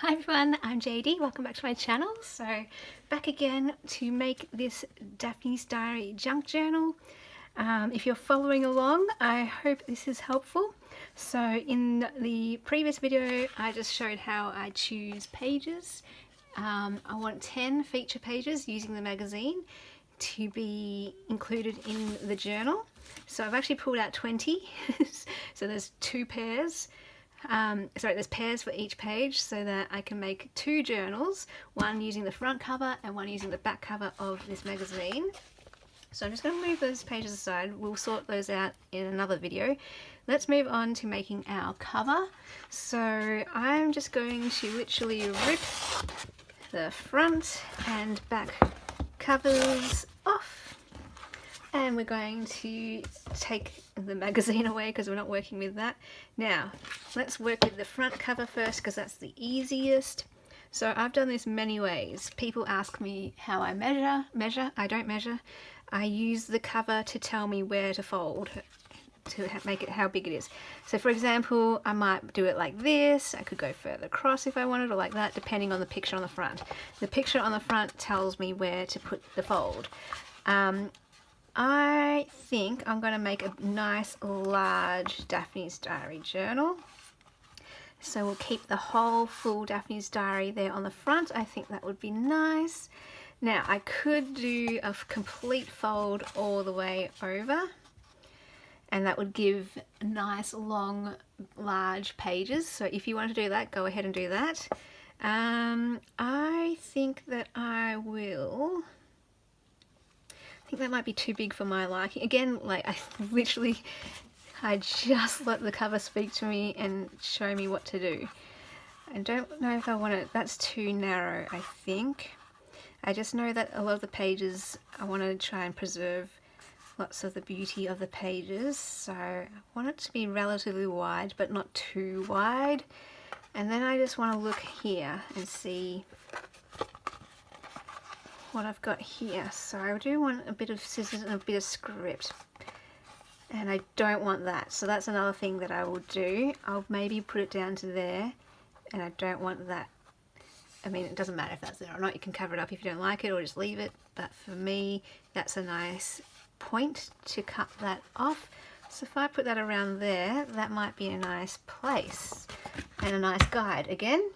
Hi everyone, I'm JD. Welcome back to my channel. So back again to make this Daphne's Diary junk journal. If you're following along, I hope this is helpful. So in the previous video I just showed how I choose pages. I want 10 feature pages using the magazine to be included in the journal. So I've actually pulled out 20. So there's two pairs. There's pairs for each page so that I can make two journals, one using the front cover and one using the back cover of this magazine. So I'm just going to move those pages aside. We'll sort those out in another video. Let's move on to making our cover. So I'm just going to literally rip the front and back covers off. And we're going to take the magazine away because we're not working with that. Now, let's work with the front cover first because that's the easiest. So I've done this many ways. People ask me how I measure. I don't measure. I use the cover to tell me where to fold to make it how big it is. So for example, I might do it like this. I could go further across if I wanted, or like that, depending on the picture on the front. The picture on the front tells me where to put the fold. I think I'm going to make a nice large Daphne's Diary journal. So we'll keep the whole full Daphne's Diary there on the front. I think that would be nice. Now I could do a complete fold all the way over, and that would give nice long large pages. So if you want to do that, go ahead and do that. I think that I will... I think that might be too big for my liking. Again, like I just let the cover speak to me and show me what to do. I don't know if I want it, that's too narrow, I think. I just know that a lot of the pages, I want to try and preserve lots of the beauty of the pages. So I want it to be relatively wide, but not too wide. And then I just want to look here and see what I've got here. So I do want a bit of scissors and a bit of script, and I don't want that, so that's another thing that I will do. I'll maybe put it down to there, and I don't want that. I mean, it doesn't matter if that's there or not, you can cover it up if you don't like it or just leave it, but for me that's a nice point to cut that off. So if I put that around there, that might be a nice place and a nice guide. Again,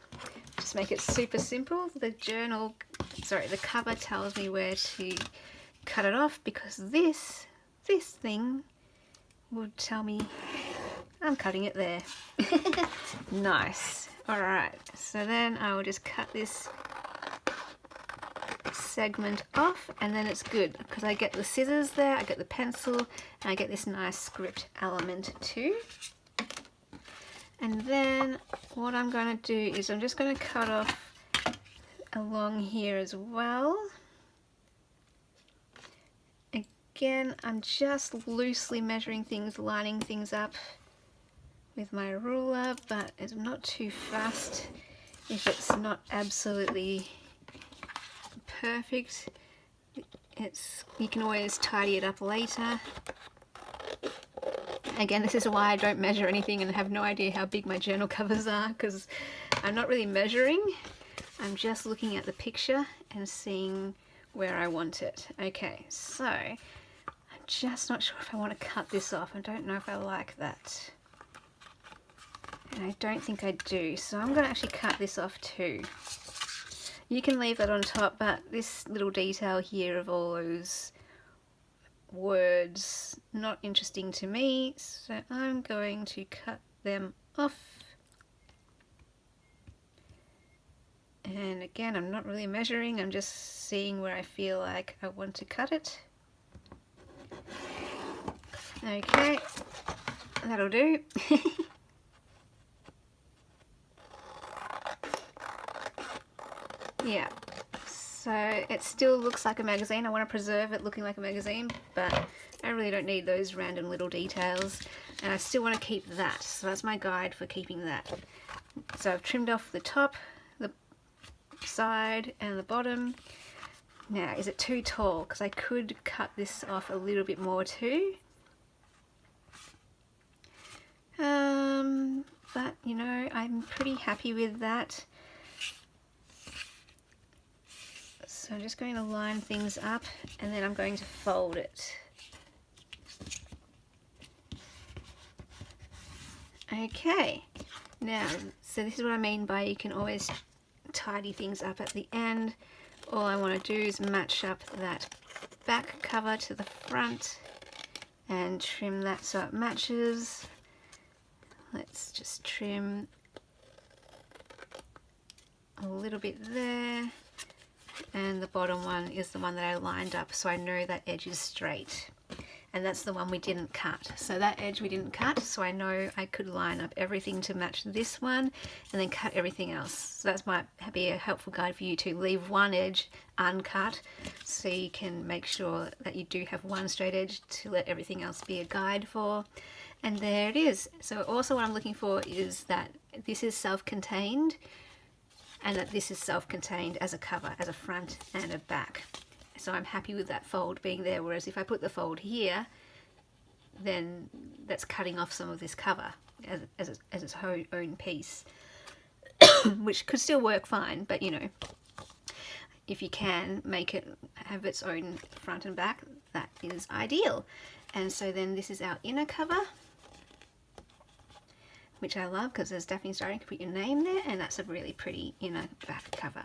just make it super simple. The cover tells me where to cut it off, because this thing would tell me I'm cutting it there. Nice. Alright, so then I will just cut this segment off, and then it's good because I get the scissors there, I get the pencil, and I get this nice script element too. And then what I'm going to do is I'm just going to cut off along here as well. Again, I'm just loosely measuring things, lining things up with my ruler, but I'm not too fast if it's not absolutely perfect. You can always tidy it up later. Again, this is why I don't measure anything and have no idea how big my journal covers are, because I'm not really measuring. I'm just looking at the picture and seeing where I want it. Okay, so I'm just not sure if I want to cut this off. I don't know if I like that. And I don't think I do. So I'm going to actually cut this off too. You can leave that on top, but this little detail here of all those words, not interesting to me, so I'm going to cut them off. And again, I'm not really measuring, I'm just seeing where I feel like I want to cut it. Okay, that'll do. Yeah. So it still looks like a magazine. I want to preserve it looking like a magazine, but I really don't need those random little details, and I still want to keep that. So that's my guide for keeping that. So I've trimmed off the top, the side and the bottom. Now, is it too tall? Because I could cut this off a little bit more too. But you know, I'm pretty happy with that. So I'm just going to line things up and then I'm going to fold it. Okay, now, so this is what I mean by you can always tidy things up at the end. All I want to do is match up that back cover to the front and trim that so it matches. Let's just trim a little bit there, and the bottom one is the one that I lined up so I know that edge is straight, and that's the one we didn't cut. So that edge we didn't cut, so I know I could line up everything to match this one and then cut everything else. So that might be a helpful guide for you to leave one edge uncut so you can make sure that you do have one straight edge to let everything else be a guide for. And there it is. So also what I'm looking for is that this is self-contained and that this is self-contained as a cover, as a front and a back. So I'm happy with that fold being there, whereas if I put the fold here, then that's cutting off some of this cover as its own piece, which could still work fine, but you know, if you can make it have its own front and back, that is ideal. And so then this is our inner cover, which I love because there's Daphne's Diary, you can put your name there, and that's a really pretty inner back cover.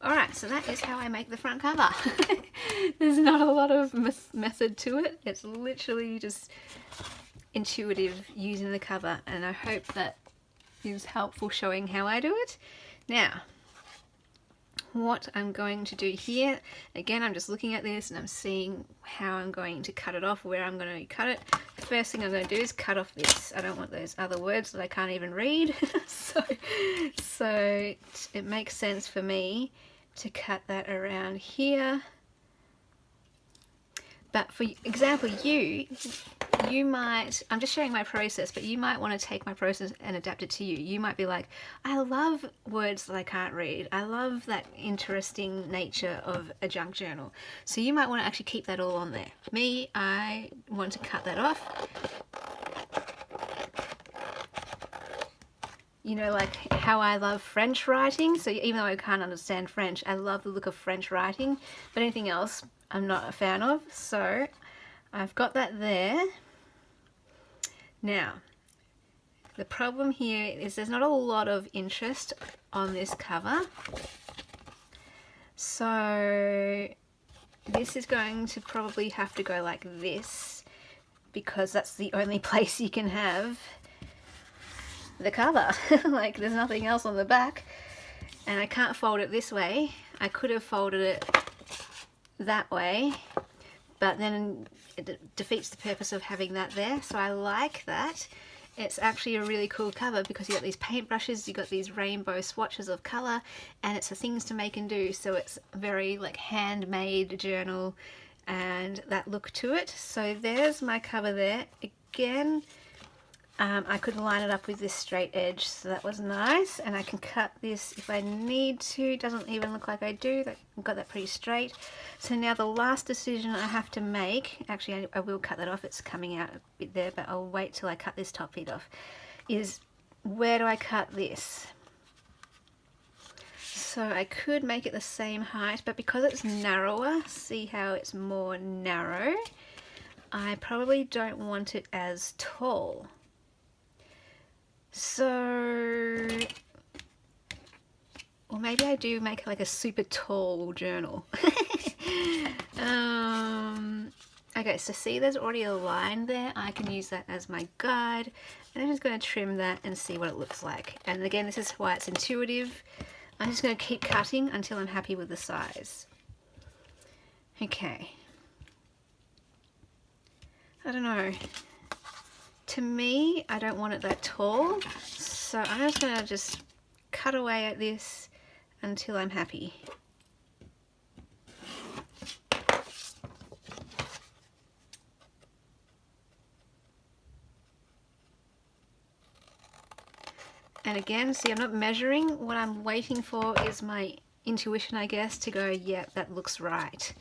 Alright, so that is how I make the front cover. There's not a lot of method to it. It's literally just intuitive using the cover, and I hope that is helpful showing how I do it. Now, what I'm going to do here, again, I'm just looking at this and I'm seeing how I'm going to cut it off, where I'm going to cut it. The first thing I'm going to do is cut off this. I don't want those other words that I can't even read. so it makes sense for me to cut that around here. But for example, you might, I'm just showing my process, but you might want to take my process and adapt it to you. You might be like, I love words that I can't read. I love that interesting nature of a junk journal. So you might want to actually keep that all on there. Me, I want to cut that off. You know, like how I love French writing. So even though I can't understand French, I love the look of French writing, but anything else I'm not a fan of. So I've got that there. Now, the problem here is there's not a lot of interest on this cover. So this is going to probably have to go like this, because that's the only place you can have the cover. Like there's nothing else on the back, and I can't fold it this way. I could have folded it that way, but then it defeats the purpose of having that there. So I like that. It's actually a really cool cover because you got these paintbrushes, you got these rainbow swatches of color, and it's the things to make and do. So it's very like handmade journal and that look to it. So there's my cover there. Again, I could line it up with this straight edge, so that was nice, and I can cut this if I need to. Doesn't even look like I do. I've got that pretty straight. So now the last decision I have to make, actually I will cut that off, it's coming out a bit there, but I'll wait till I cut this top bit off, is where do I cut this? So I could make it the same height, but because it's narrower, see how it's more narrow, I probably don't want it as tall. So, or maybe I do make like a super tall journal. Okay, so see there's already a line there. I can use that as my guide, and I'm just going to trim that and see what it looks like. And again, this is why it's intuitive. I'm just going to keep cutting until I'm happy with the size. Okay. I don't know. To me, I don't want it that tall, so I'm just going to just cut away at this until I'm happy. And again, see, I'm not measuring. What I'm waiting for is my intuition, I guess, to go, yeah, that looks right.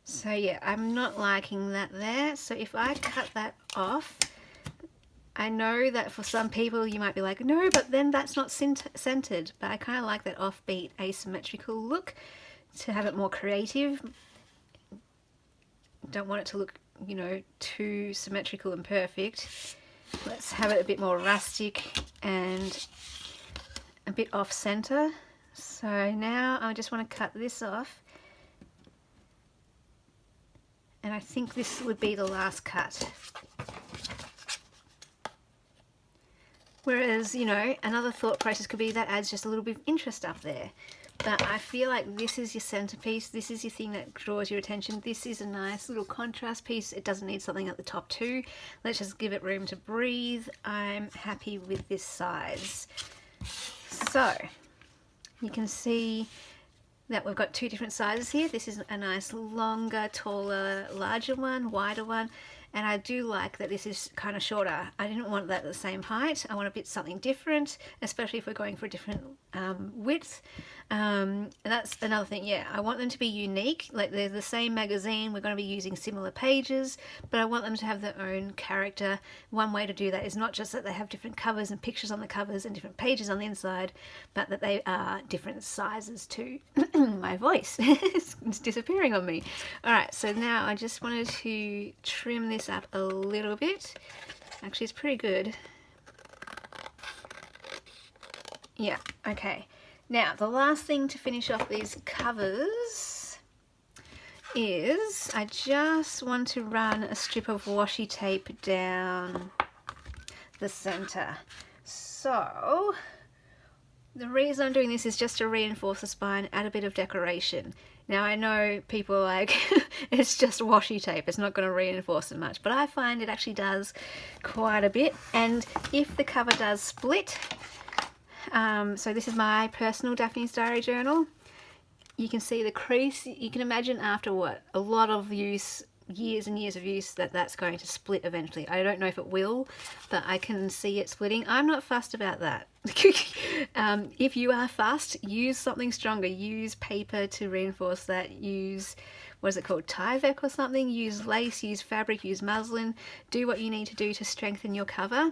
So yeah, I'm not liking that there. So if I cut that off, I know that for some people you might be like, no, but then that's not centered. But I kind of like that offbeat asymmetrical look to have it more creative. Don't want it to look, you know, too symmetrical and perfect. Let's have it a bit more rustic and a bit off center. So now I just want to cut this off. And I think this would be the last cut. Whereas, you know, another thought process could be that adds just a little bit of interest up there. But I feel like this is your centerpiece. This is your thing that draws your attention. This is a nice little contrast piece. It doesn't need something at the top too. Let's just give it room to breathe. I'm happy with this size. So you can see that we've got two different sizes here. This is a nice longer, taller, larger one, wider one. And I do like that this is kind of shorter. I didn't want that at the same height. I want a bit something different, especially if we're going for a different width. And that's another thing, yeah. I want them to be unique. Like they're the same magazine. We're going to be using similar pages, but I want them to have their own character. One way to do that is not just that they have different covers and pictures on the covers and different pages on the inside, but that they are different sizes too. My voice it's disappearing on me. All right, so now I just wanted to trim this up a little bit. Actually, it's pretty good. Yeah, okay. Now, the last thing to finish off these covers is I just want to run a strip of washi tape down the center. So the reason I'm doing this is just to reinforce the spine, add a bit of decoration. Now I know people are like, it's just washi tape, it's not going to reinforce it much, but I find it actually does quite a bit. And if the cover does split, so this is my personal Daphne's Diary journal, you can see the crease. You can imagine after what, a lot of use, years and years of use, that's going to split eventually. I don't know if it will, but I can see it splitting. I'm not fussed about that. If you are fussed, use something stronger. Use paper to reinforce that. Use, what is it called, Tyvek or something. Use lace, use fabric, use muslin. Do what you need to do to strengthen your cover.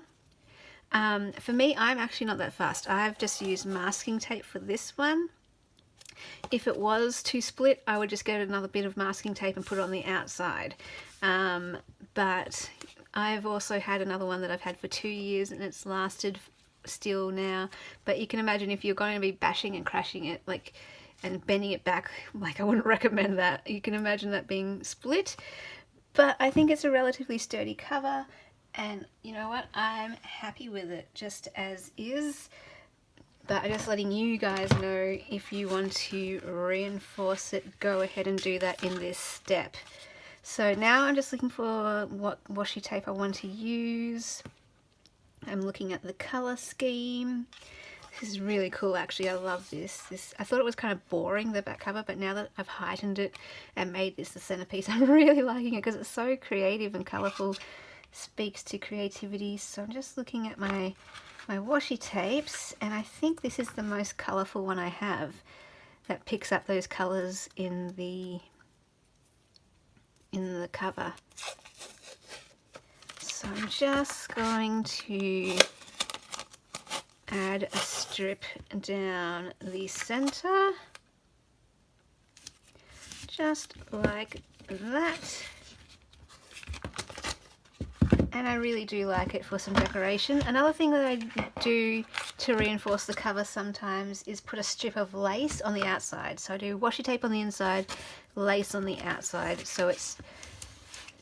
For me, I'm actually not that fussed. I've just used masking tape for this one. If it was to split, I would just get another bit of masking tape and put it on the outside. But I've also had another one that I've had for 2 years and it's lasted still now. But you can imagine if you're going to be bashing and crashing it, like, and bending it back, like, I wouldn't recommend that. You can imagine that being split. But I think it's a relatively sturdy cover, and you know what? I'm happy with it just as is. But I'm just letting you guys know, if you want to reinforce it, go ahead and do that in this step. So now I'm just looking for what washi tape I want to use. I'm looking at the color scheme. This is really cool, actually. I love this. I thought it was kind of boring, the back cover, but now that I've heightened it and made this the centerpiece, I'm really liking it because it's so creative and colorful. Speaks to creativity. So I'm just looking at my washi tapes, and I think this is the most colorful one I have that picks up those colors in the cover. So I'm just going to add a strip down the center, just like that. And I really do like it for some decoration. Another thing that I do to reinforce the cover sometimes is put a strip of lace on the outside. So I do washi tape on the inside, lace on the outside, so it's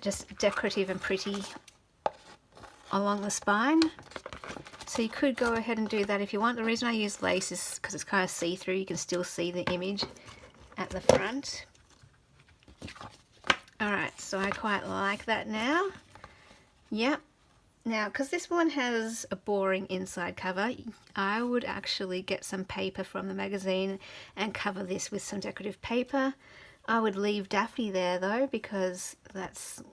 just decorative and pretty along the spine. So you could go ahead and do that if you want. The reason I use lace is because it's kind of see-through. You can still see the image at the front. Alright, so I quite like that now. Yep. Now, because this one has a boring inside cover, I would actually get some paper from the magazine and cover this with some decorative paper. I would leave Daphne there though, because that's...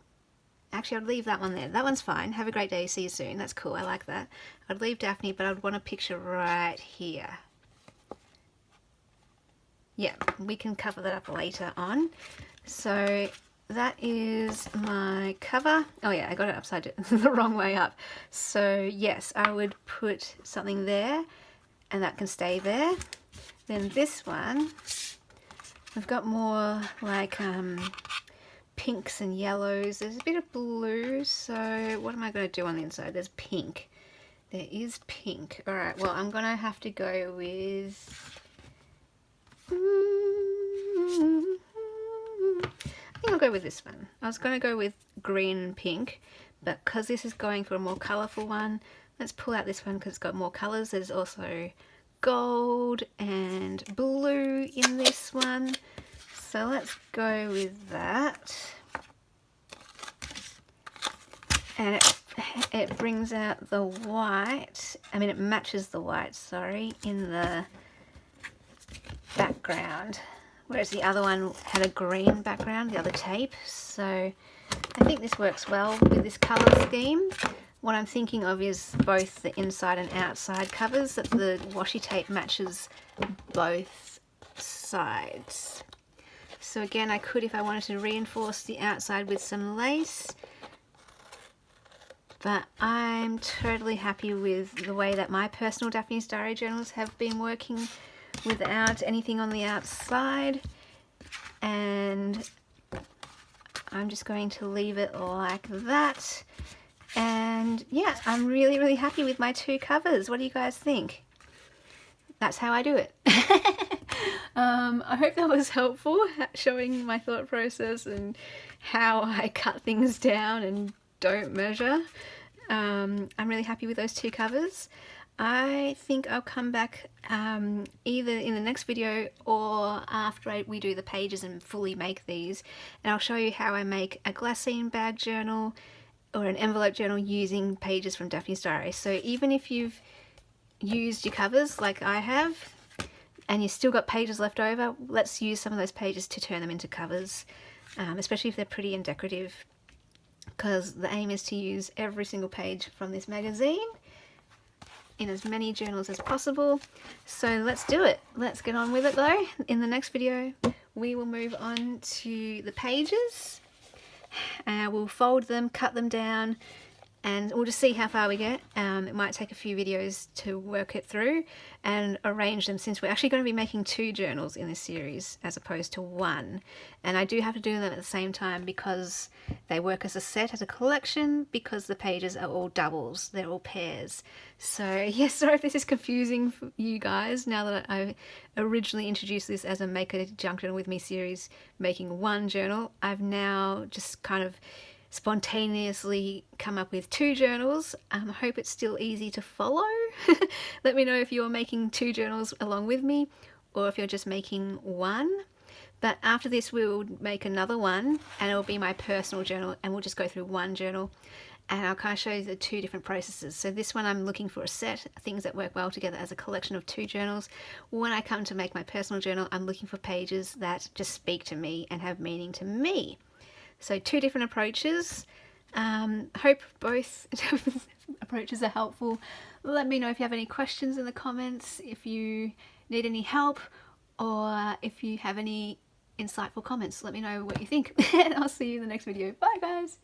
Actually, I'd leave that one there. That one's fine. Have a great day. See you soon. That's cool. I like that. I'd leave Daphne, but I'd want a picture right here. Yeah, we can cover that up later on. So that is my cover. Oh yeah, I got it upside down, the wrong way up. So yes, I would put something there and that can stay there. Then this one, we've got more like pinks and yellows. There's a bit of blue, so what am I going to do on the inside? There's pink. There is pink. Alright, well I'm going to have to go with... I think I'll go with this one. I was going to go with green and pink, but because this is going for a more colourful one, let's pull out this one because it's got more colours. There's also gold and blue in this one. So let's go with that. And it brings out the white, I mean it matches the white, sorry, in the background. Whereas the other one had a green background, the other tape. So I think this works well with this colour scheme. What I'm thinking of is both the inside and outside covers, that the washi tape matches both sides. So again, I could, if I wanted to reinforce the outside with some lace, but I'm totally happy with the way that my personal Daphne's Diary journals have been working without anything on the outside, and I'm just going to leave it like that. And yeah, I'm really happy with my two covers. What do you guys think? That's how I do it. I hope that was helpful, showing my thought process and how I cut things down and don't measure. I'm really happy with those two covers. I think I'll come back either in the next video or after we do the pages and fully make these, and I'll show you how I make a glassine bag journal or an envelope journal using pages from Daphne's Diary. So even if you've used your covers like I have and you've still got pages left over, let's use some of those pages to turn them into covers, especially if they're pretty and decorative, because the aim is to use every single page from this magazine in as many journals as possible. So let's do it. Let's get on with it though. In the next video we will move on to the pages. We'll fold them, cut them down, and we'll just see how far we get. It might take a few videos to work it through and arrange them, since we're actually going to be making 2 journals in this series as opposed to 1. And I do have to do them at the same time because they work as a set, as a collection, because the pages are all doubles, they're all pairs. So yes, sorry if this is confusing for you guys now that I originally introduced this as a Make a Junk Journal with Me series, making 1 journal. I've now just kind of spontaneously come up with 2 journals. I hope it's still easy to follow. Let me know if you're making 2 journals along with me or if you're just making 1. But after this we'll make another one and it'll be my personal journal, and we'll just go through 1 journal and I'll kind of show you the 2 different processes. So this one I'm looking for a set, things that work well together as a collection of 2 journals. When I come to make my personal journal, I'm looking for pages that just speak to me and have meaning to me. So 2 different approaches. Hope both approaches are helpful. Let me know if you have any questions in the comments, if you need any help, or if you have any insightful comments. Let me know what you think. And I'll see you in the next video. Bye guys!